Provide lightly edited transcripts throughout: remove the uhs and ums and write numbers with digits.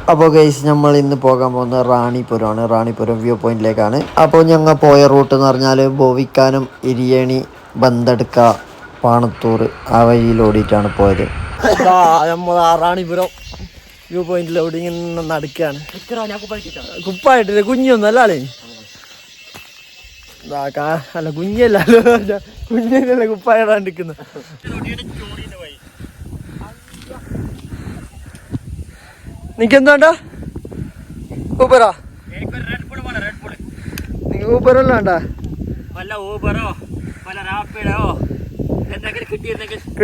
അപ്പോൾ ഗൈസ് നമ്മൾ ഇന്ന് പോകാൻ പോകുന്നത് റാണിപുരമാണ്. റാണിപുരം വ്യൂ പോയിന്റിലേക്കാണ്. അപ്പോൾ ഞങ്ങൾ പോയ റൂട്ട് എന്ന് പറഞ്ഞാൽ ബോവിക്കാനം, ഇരിയണി, ബന്തടുക്ക, പാണത്തൂർ ആ വഴിയിൽ ഓടിയിട്ടാണ് പോയത്. നമ്മൾ റാണിപുരം വ്യൂ പോയിന്റിലോട് ഇങ്ങനെ നടക്കുകയാണ്. കുപ്പായിട്ടില്ല, കുഞ്ഞൊന്നല്ല ആളെ, അല്ല കുഞ്ഞല്ലല്ലോ, കുഞ്ഞല്ലേ കുപ്പായിടാൻ നിൽക്കുന്നത്. നിക്കെന്താണ്ടാ ഊബറാ? നിങ്ങ ഊബറല്ല വേണ്ട,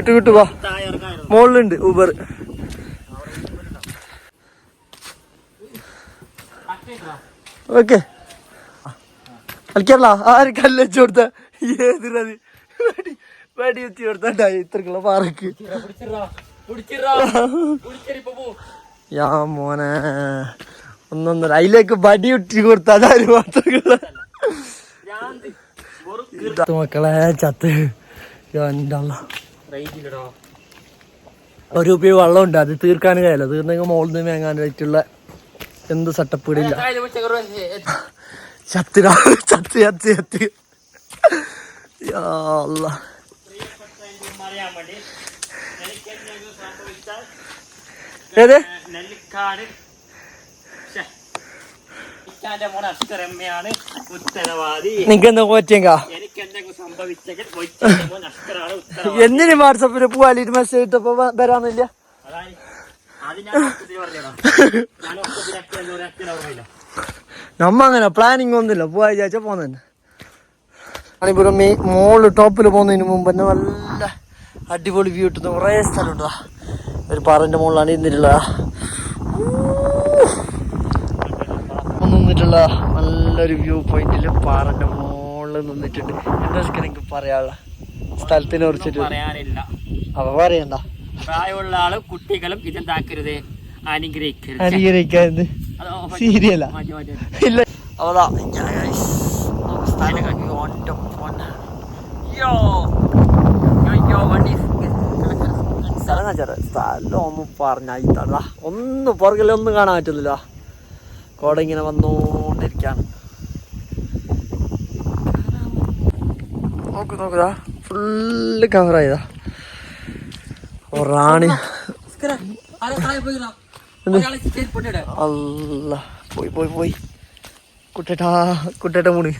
കിട്ടു വാ, മോളിലുണ്ട് ഊബർ. ഓക്കെ കളിക്കാറില്ല. ആര് കല്ലച്ചു കൊടുത്ത ഏതിരത് വടി വെച്ച് കൊടുത്തായി ഇത്രക്കുള്ള പാറക്ക്. യാ മോനെ ഒന്നൊന്നര അതിലേക്ക് വടി ഇട്ടി കൊടുത്ത അതാര് മാത്രമുള്ള മക്കളെ ചത്ത്. ഒരു രൂപ വെള്ളം ഉണ്ട്, അത് തീർക്കാൻ കഴിയില്ല. തീർന്നെങ്കിൽ മോളിൽ നിന്ന് മേങ്ങാനായിട്ടുള്ള എന്ത് സെറ്റപ്പ് ഇടില്ല. ചത്തിരാ ചത്ത് ചത്ത് ചത്ത്. ഏത് നിനക്ക് എന്താ കോച്ചേങ്ക? എന്തിനു വാട്സപ്പില് പോവാലിട്ട് മെസ്സേജ് ഇട്ടപ്പോ വരാന്നില്ല? നമ്മ അങ്ങനെ പ്ലാനിങ് ഒന്നുമില്ല, പോവാ വിചാരിച്ചാ പോന്നെ. റാണിപുരം മോള് ടോപ്പിൽ പോകുന്നതിന് മുമ്പ് തന്നെ നല്ല അടിപൊളി വ്യൂ കിട്ടുന്ന കുറേ സ്ഥലമുണ്ടാ. ഒരു പാറന്റെ മുകളിലാണ് ഇരുന്നിട്ടുള്ള നിന്നിട്ടുള്ള നല്ലൊരു വ്യൂ പോയിന്റില് പാറന്റെ മുകളിൽ നിന്നിട്ടുണ്ട്. എന്താ എനിക്ക് പറയാനുള്ള സ്ഥലത്തിനെ കുറിച്ചിട്ട് അപ്പൊ പറയണ്ട. പ്രായമുള്ള ആളും കുട്ടികളും ഇതെന്താക്കരുത്, അനുഗ്രഹിക്കരുത്. സീരിയലാ ഇല്ല. അവതാ സ്ഥലം പറഞ്ഞ ഒന്ന് പുറകിൽ ഒന്നും കാണാൻ പറ്റുന്നില്ല. കോട ഇങ്ങനെ വന്നോണ്ടിരിക്കാണ്. നോക്കുതാ ഫുള്ള് കവറായതാ. റാണി അല്ല പോയി പോയി പോയി കുട്ടേട്ട മൂണ്.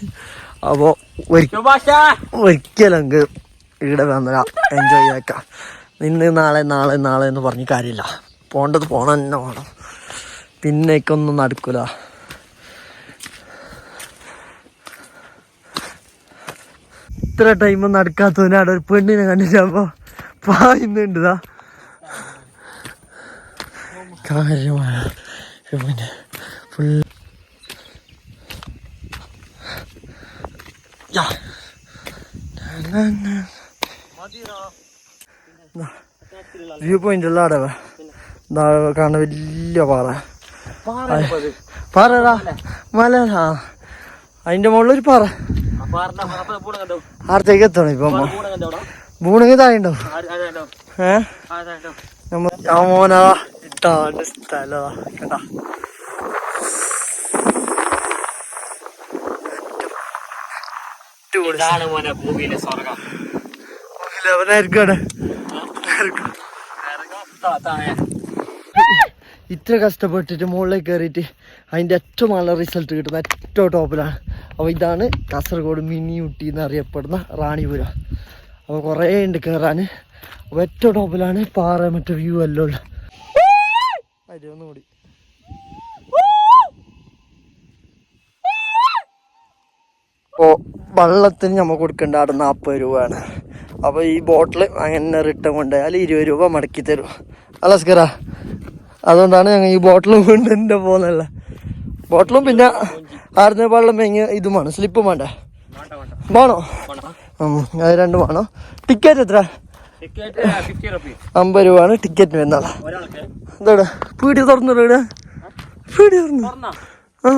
അപ്പോ ഒരിക്കലും ഇവിടെ വന്നരാ എൻജോയ് ആക്കാം. നിന്ന് നാളെ നാളെ നാളെ എന്ന് പറഞ്ഞ് കാര്യമില്ല, പോണ്ടത് പോണ തന്നെ വേണം. പിന്നേക്കൊന്നും നടക്കൂല. ഇത്ര ടൈം നടക്കാത്തവനാണ് ഒരു പെണ്ണിനെ കണ്ടിട്ടപ്പോ പായുന്നുണ്ടാ. കാര്യമായ പിന്നെ ഫുൾ വ്യൂ പോയിന്റ് ഉള്ള അവിടെ കാണുന്ന വലിയ പാറ. പാറ മല, അതിന്റെ മുകളിലൊരു പാറ. ആർത്തേക്ക് എത്തണം ഇപ്പൊ ബൂണെങ്കിൽ താഴെയുണ്ടോ? മോനാ ഇട്ടാണ്ട് സ്ഥലതാ കേട്ടാ. ഇത്ര കഷ്ടപ്പെട്ടിട്ട് മുകളിലേക്ക് കയറിയിട്ട് അതിൻ്റെ ഏറ്റവും നല്ല റിസൾട്ട് കിട്ടുന്ന ഏറ്റവും ടോപ്പിലാണ്. അപ്പോൾ ഇതാണ് കാസർഗോഡ് മിനി ഊട്ടി എന്നറിയപ്പെടുന്ന റാണിപുരം. അപ്പോൾ കുറേ ഉണ്ട് കയറാൻ. അപ്പോൾ ഏറ്റവും ടോപ്പിലാണ് പാറ, മറ്റേ വ്യൂ എല്ലാം ഉള്ള. ഒന്നുകൂടി അപ്പോൾ വെള്ളത്തിന് നമ്മൾ കൊടുക്കേണ്ട അവിടെ 40 രൂപയാണ്. അപ്പോൾ ഈ ബോട്ടിൽ അങ്ങനെ റിട്ടേൺ കൊണ്ടുപോയാൽ 20 രൂപ മടക്കി തരും. അലസ്കര അതുകൊണ്ടാണ് ഞങ്ങൾ ഈ ബോട്ടിലും കൊണ്ട് എൻ്റെ പോകുന്നില്ല. ബോട്ടിലും പിന്നെ ആടുന്ന വെള്ളം മേങ്ങി ഇതും വേണം, സ്ലിപ്പും വേണ്ടേ? വേണോ? അത് രണ്ടും വേണോ? ടിക്കറ്റ് എത്ര? 50 രൂപയാണ് ടിക്കറ്റ് വരുന്നത്. എന്താ പീടി തുറന്നിട? ഇവിടെ പീടി തുറന്നു. ആ